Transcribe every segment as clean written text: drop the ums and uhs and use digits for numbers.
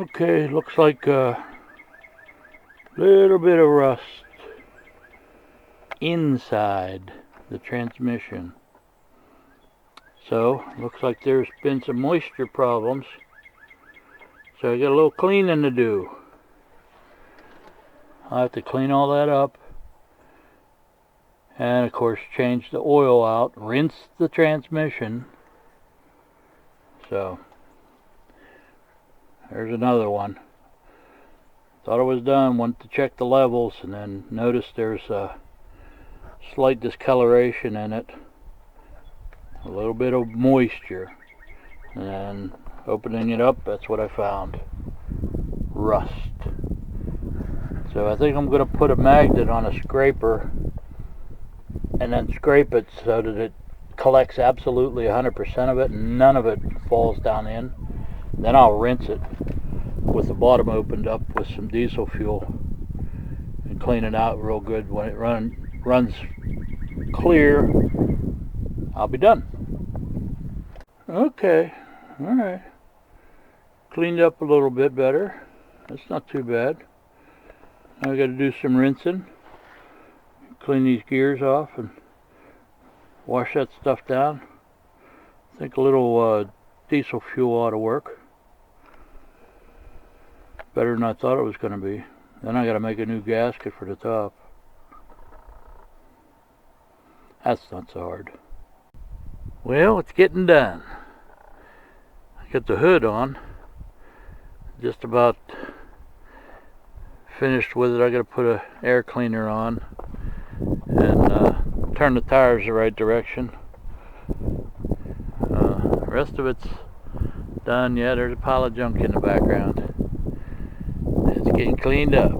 Okay, looks like a little bit of rust inside the transmission. So, looks like there's been some moisture problems. So I got a little cleaning to do. I'll have to clean all that up. And of course change the oil out, rinse the transmission. So, there's another one. Thought it was done, went to check the levels, and then noticed there's a slight discoloration in it. A little bit of moisture. And opening it up, that's what I found. Rust. So I think I'm going to put a magnet on a scraper and then scrape it so that it collects absolutely 100% of it and none of it falls down in. Then I'll rinse it with the bottom opened up with some diesel fuel and clean it out real good. When it runs clear, I'll be done. Okay, alright. Cleaned up a little bit better. That's not too bad. Now I got to do some rinsing. Clean these gears off and wash that stuff down. I think a little diesel fuel ought to work. Better than I thought it was going to be. Then I got to make a new gasket for the top. That's not so hard. Well, it's getting done. I got the hood on. Just about finished with it. I got to put an air cleaner on and turn the tires the right direction. The rest of it's done. Yeah, there's a pile of junk in the background. It's getting cleaned up.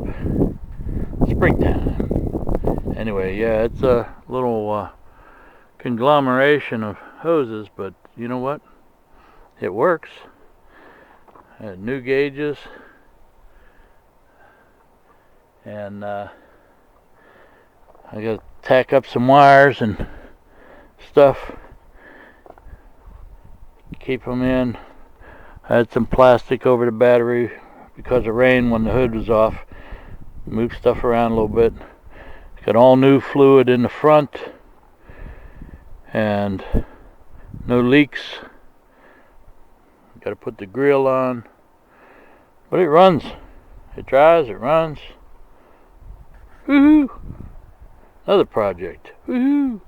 Springtime. Anyway, yeah, it's a little conglomeration of hoses, but you know what? It works. New gauges. And I gotta tack up some wires and stuff, keep them in. I had some plastic over the battery because of rain when the hood was off. Moved stuff around a little bit. Got all new fluid in the front and no leaks. Got to put the grill on, but it runs. It dries, it runs. Woohoo! Another project. Woohoo!